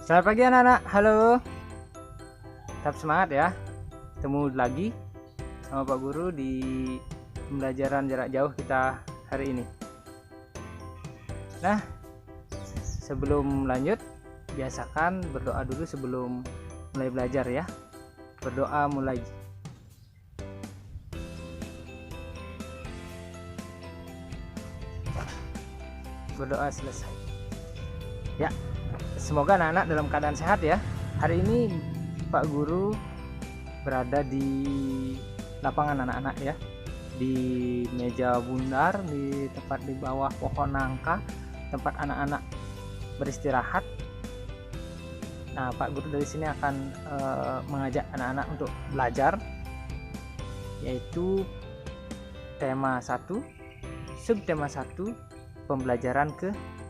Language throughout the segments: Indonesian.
Selamat pagi anak-anak, halo. Tetap semangat ya. Ketemu lagi sama Pak Guru di pembelajaran jarak jauh kita hari ini. Nah, sebelum lanjut, biasakan berdoa dulu sebelum mulai belajar ya. Berdoa mulai. Berdoa selesai. Ya, semoga anak-anak dalam keadaan sehat ya. Hari ini Pak Guru berada di lapangan anak-anak ya, di meja bundar, di tempat di bawah pohon nangka, tempat anak-anak beristirahat. Nah, Pak Guru dari sini akan mengajak anak-anak untuk belajar, yaitu tema 1, subtema 1, pembelajaran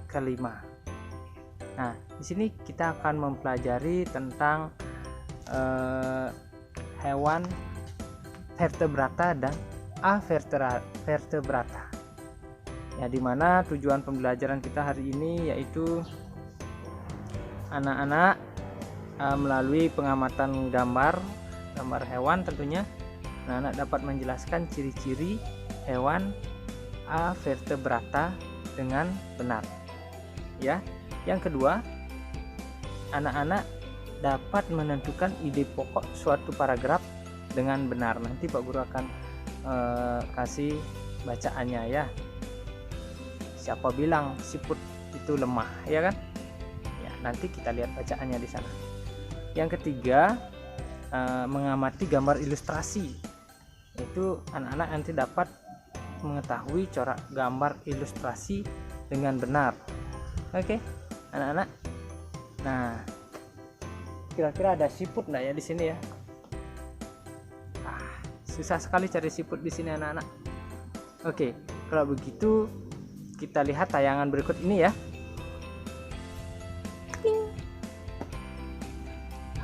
kelima. Nah, di sini kita akan mempelajari tentang hewan vertebrata dan avertebrata. Ya, dimana tujuan pembelajaran kita hari ini yaitu anak-anak melalui pengamatan gambar hewan tentunya, anak-anak dapat menjelaskan ciri-ciri hewan avertebrata dengan benar. Ya. Yang kedua, anak-anak dapat menentukan ide pokok suatu paragraf dengan benar. Nanti Pak Guru akan kasih bacaannya ya. Siapa bilang siput itu lemah, ya kan? Ya, nanti kita lihat bacaannya di sana. Yang ketiga, mengamati gambar ilustrasi. Itu anak-anak nanti dapat mengetahui corak gambar ilustrasi dengan benar. Oke, anak-anak. Nah, kira-kira ada siput nggak ya di sini ya? Susah sekali cari siput di sini anak-anak. Oke, kalau begitu kita lihat tayangan berikut ini ya.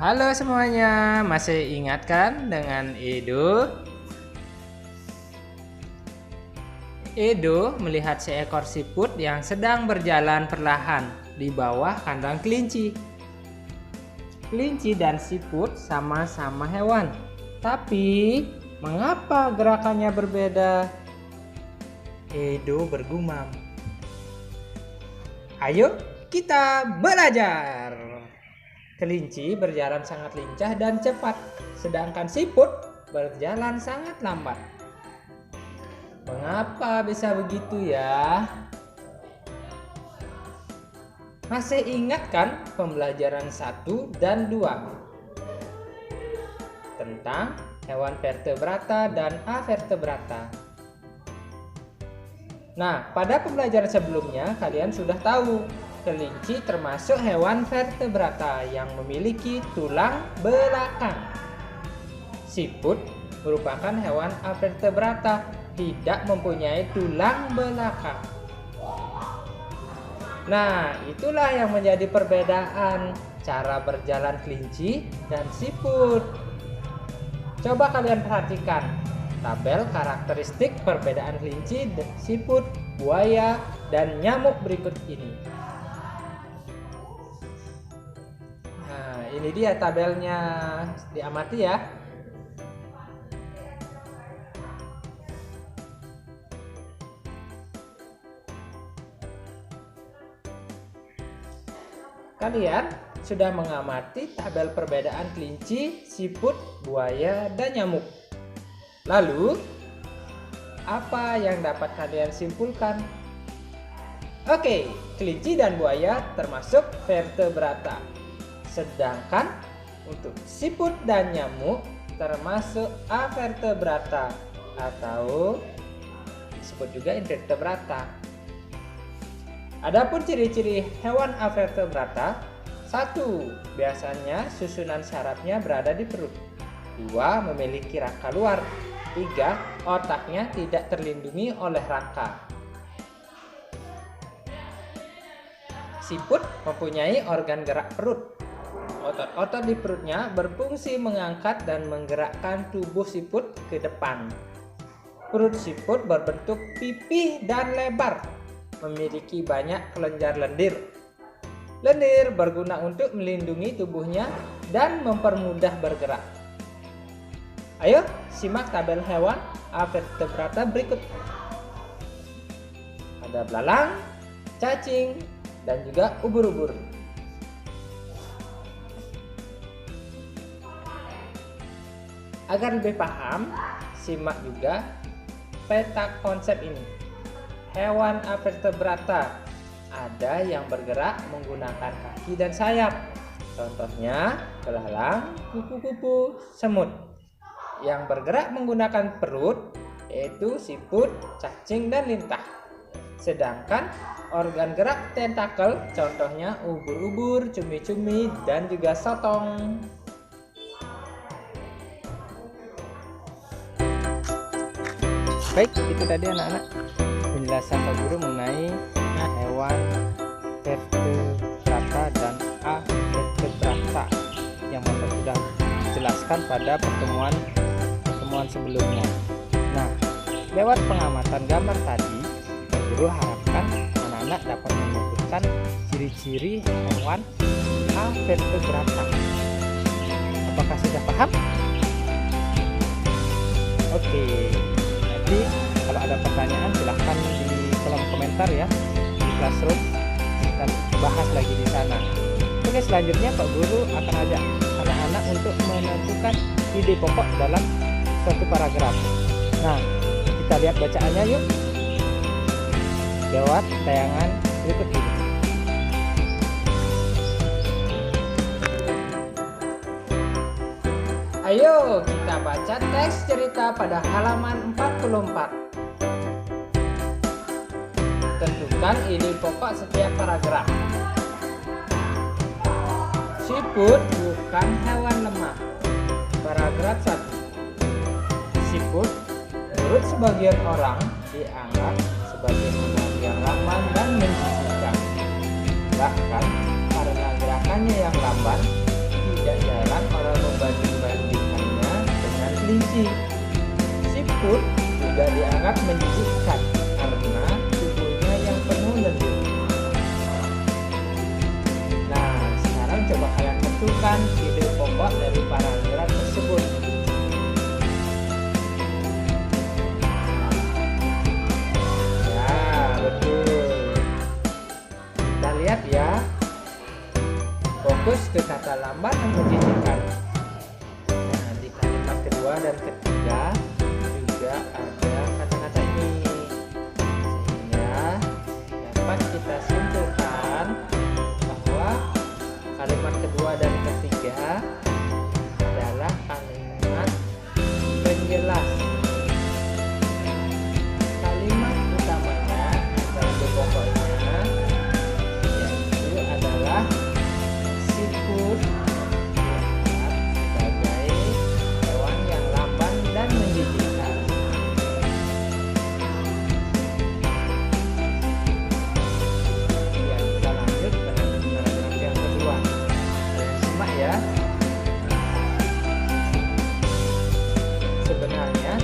Halo semuanya, masih ingat kan dengan Edo? Edo melihat seekor siput yang sedang berjalan perlahan di bawah kandang kelinci. Kelinci dan siput sama-sama hewan, tapi mengapa gerakannya berbeda? Edo bergumam. Ayo kita belajar. Kelinci berjalan sangat lincah dan cepat, sedangkan siput berjalan sangat lambat. Mengapa bisa begitu ya? Masih ingat kan pembelajaran 1 dan 2 tentang hewan vertebrata dan avertebrata? Nah, pada pembelajaran sebelumnya kalian sudah tahu kelinci termasuk hewan vertebrata yang memiliki tulang belakang. Siput merupakan hewan avertebrata, tidak mempunyai tulang belakang. Nah, itulah yang menjadi perbedaan cara berjalan kelinci dan siput. Coba kalian perhatikan tabel karakteristik perbedaan kelinci, siput, buaya, dan nyamuk berikut ini. Nah, ini dia tabelnya, diamati ya. Kalian sudah mengamati tabel perbedaan kelinci, siput, buaya, dan nyamuk. Lalu, apa yang dapat kalian simpulkan? Oke, kelinci dan buaya termasuk vertebrata. Sedangkan untuk siput dan nyamuk termasuk avertebrata atau disebut juga invertebrata. Adapun ciri-ciri hewan avertebrata: 1. Biasanya susunan sarafnya berada di perut. 2. Memiliki rangka luar. 3. Otaknya tidak terlindungi oleh rangka. Siput mempunyai organ gerak perut. Otot-otot di perutnya berfungsi mengangkat dan menggerakkan tubuh siput ke depan. Perut siput berbentuk pipih dan lebar, memiliki banyak kelenjar lendir. Lendir berguna untuk melindungi tubuhnya dan mempermudah bergerak. Ayo simak tabel hewan avertebrata berikut. Ada belalang, cacing, dan juga ubur-ubur. Agar lebih paham, simak juga peta konsep ini. Hewan avertebrata ada yang bergerak menggunakan kaki dan sayap. Contohnya belalang, kupu-kupu, semut. Yang bergerak menggunakan perut yaitu siput, cacing, dan lintah. Sedangkan organ gerak tentakel contohnya ubur-ubur, cumi-cumi, dan juga sotong. Baik, itu tadi anak-anak penjelasan Pak Guru mengenai hewan vertebrata dan avertebrata yang Bapak sudah jelaskan pada pertemuan sebelumnya. Nah, lewat pengamatan gambar tadi, Pak Guru harapkan anak-anak dapat menyebutkan ciri-ciri hewan avertebrata. Apakah sudah paham? Oke. Jadi kalau ada pertanyaan silahkan di kolom komentar ya di Classroom, kita bahas lagi di sana. Oke, selanjutnya Pak Guru akan ajak anak-anak untuk menentukan ide pokok dalam suatu paragraf. Nah, kita lihat bacaannya yuk lewat tayangan berikut ini. Ayo kita baca teks cerita pada halaman 44. Tentukan ide pokok setiap paragraf. Siput bukan hewan lemah. Paragraf 1. Siput menurut sebagian orang dianggap sebagai hewan yang lamban dan menjijikkan. Bahkan karena gerakannya yang lamban, tidak jarang orang membanding-bandingkannya dengan kelinci. Siput juga dianggap menjijikkan karena tubuhnya yang penuh lendir. Nah, sekarang coba kalian tentukan ide pokok dari paragraf tersebut. Ya, betul. Kita lihat ya. Fokus ke kata lamban dan menjijikkan. Nah, di kalimat kedua dan ketiga juga ada kata-kata ini, sehingga dapat kita simpulkan bahwa kalimat kedua dan ketiga adalah kalimat penjelas. Kalimat utamanya atau ide pokoknya yaitu adalah siput sebagai hewan yang lamban dan menjijikkan. Ya, kita lanjut ke paragraf yang kedua. Kalian simak ya. Sebenarnya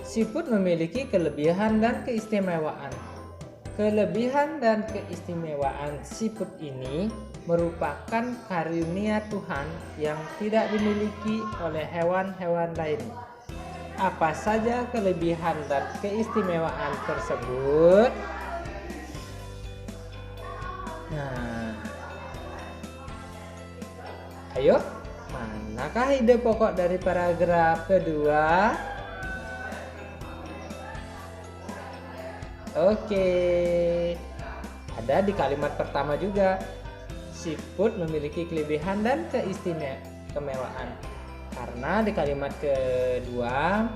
siput memiliki kelebihan dan keistimewaan. Kelebihan dan keistimewaan siput ini merupakan karunia Tuhan yang tidak dimiliki oleh hewan-hewan lain. Apa saja kelebihan dan keistimewaan tersebut? Nah, ayo, manakah ide pokok dari paragraf kedua? Oke, ada di kalimat pertama juga. Siput memiliki kelebihan dan keistimewaan. Karena di kalimat kedua,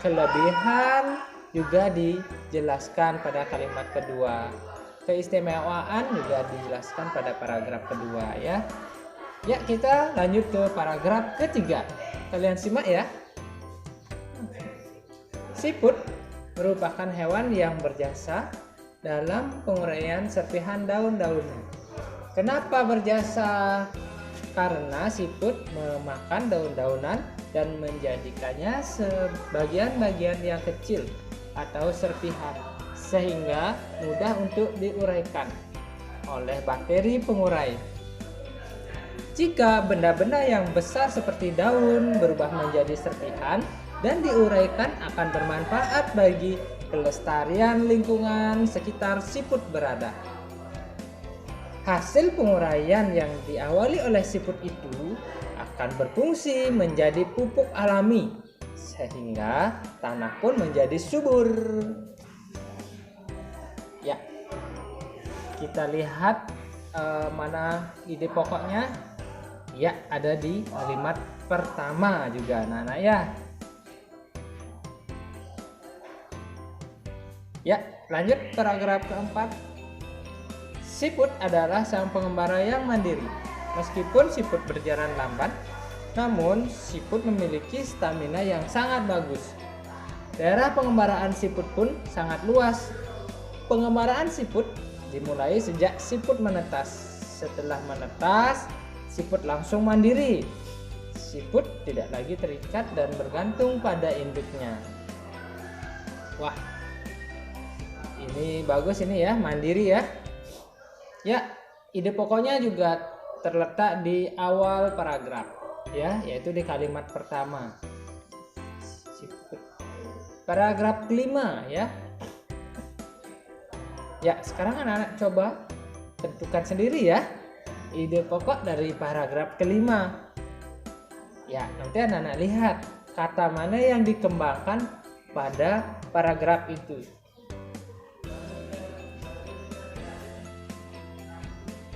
kelebihan juga dijelaskan pada kalimat kedua. Keistimewaan juga dijelaskan pada paragraf kedua ya. Ya, kita lanjut ke paragraf ketiga. Kalian simak ya. Siput merupakan hewan yang berjasa dalam penguraian serpihan daun-daunnya. Kenapa berjasa? Karena siput memakan daun-daunan dan menjadikannya sebagian-bagian yang kecil atau serpihan, sehingga mudah untuk diuraikan. oleh bakteri pengurai. Jika benda-benda yang besar seperti daun berubah menjadi serpihan dan diuraikan, akan bermanfaat bagi kelestarian lingkungan sekitar siput berada. Hasil penguraian yang diawali oleh siput itu akan berfungsi menjadi pupuk alami, sehingga tanah pun menjadi subur. Ya, kita lihat mana ide pokoknya. Ya, ada di kalimat pertama juga, anak-anak ya. Ya, lanjut paragraf keempat. Siput adalah sang pengembara yang mandiri. Meskipun siput berjalan lambat, namun siput memiliki stamina yang sangat bagus. Daerah pengembaraan siput pun sangat luas. Pengembaraan siput dimulai sejak siput menetas. Setelah menetas, siput langsung mandiri. Siput tidak lagi terikat dan bergantung pada induknya. Wah, ini bagus ini ya, mandiri ya. Ya, ide pokoknya juga terletak di awal paragraf ya, yaitu di kalimat pertama. Siput. Paragraf kelima ya. Ya, sekarang anak-anak coba tentukan sendiri ya ide pokok dari paragraf kelima. Ya, nanti anak-anak lihat kata mana yang dikembangkan pada paragraf itu.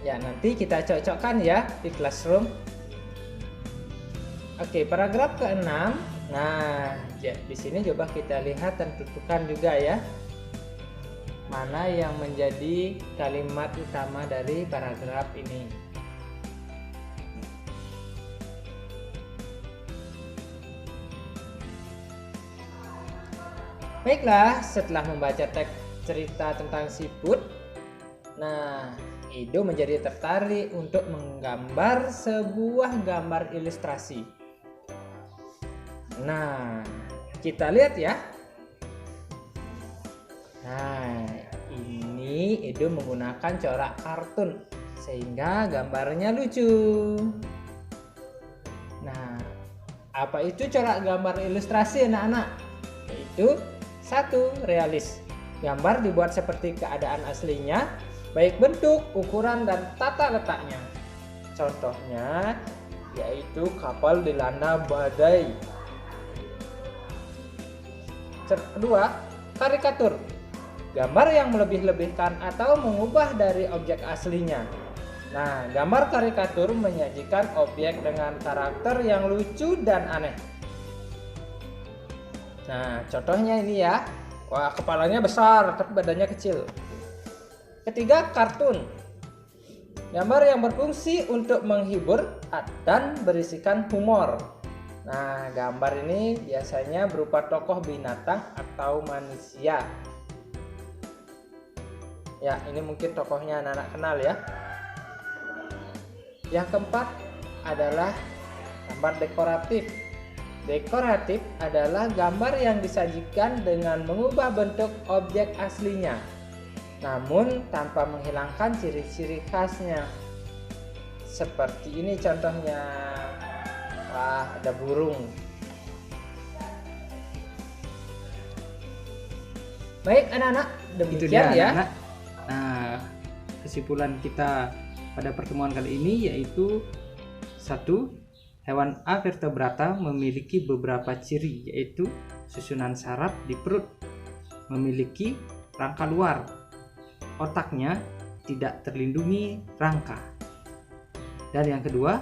Ya, nanti kita cocokkan ya di classroom. Oke, paragraf ke-6. Nah, ya, di sini coba kita lihat dan tentukan juga ya, mana yang menjadi kalimat utama dari paragraf ini. Baiklah, setelah membaca teks cerita tentang siput, nah, Edo menjadi tertarik untuk menggambar sebuah gambar ilustrasi. Nah, kita lihat ya. Nah, ini Edo menggunakan corak kartun sehingga gambarnya lucu. Nah, apa itu corak gambar ilustrasi anak-anak? Yaitu 1. Realis. Gambar dibuat seperti keadaan aslinya, baik bentuk, ukuran, dan tata letaknya. Contohnya yaitu kapal dilanda badai. Kedua, karikatur. Gambar yang melebih-lebihkan atau mengubah dari objek aslinya. Nah, gambar karikatur menyajikan objek dengan karakter yang lucu dan aneh. Nah, contohnya ini ya. Wah, kepalanya besar tapi badannya kecil. Ketiga, kartun. Gambar yang berfungsi untuk menghibur dan berisikan humor. Nah, gambar ini biasanya berupa tokoh binatang atau manusia. Ya, ini mungkin tokohnya anak-anak kenal ya. Yang keempat adalah gambar dekoratif. Dekoratif adalah gambar yang disajikan dengan mengubah bentuk objek aslinya, namun tanpa menghilangkan ciri-ciri khasnya. Seperti ini contohnya. Wah, ada burung. Baik anak-anak, demikian ya. Anak-anak. Nah, kesimpulan kita pada pertemuan kali ini yaitu 1. Hewan Avertebrata memiliki beberapa ciri, yaitu susunan saraf di perut, memiliki rangka luar, otaknya tidak terlindungi rangka. Dan yang kedua,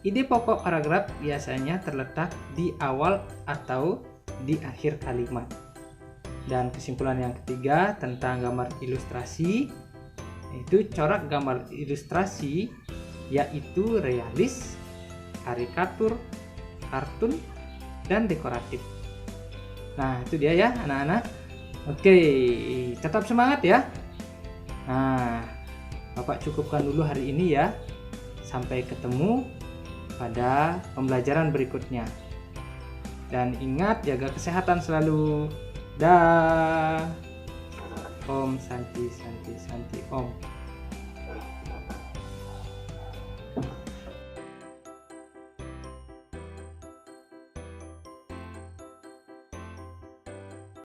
ide pokok paragraf biasanya terletak di awal atau di akhir kalimat. Dan kesimpulan yang ketiga tentang gambar ilustrasi, yaitu corak gambar ilustrasi yaitu realis, karikatur, kartun, dan dekoratif. Nah, itu dia ya anak-anak. Oke, tetap semangat ya. Nah, Bapak cukupkan dulu hari ini ya. Sampai ketemu pada pembelajaran berikutnya. Dan ingat, jaga kesehatan selalu. Dah. Om Santi Santi Santi Om.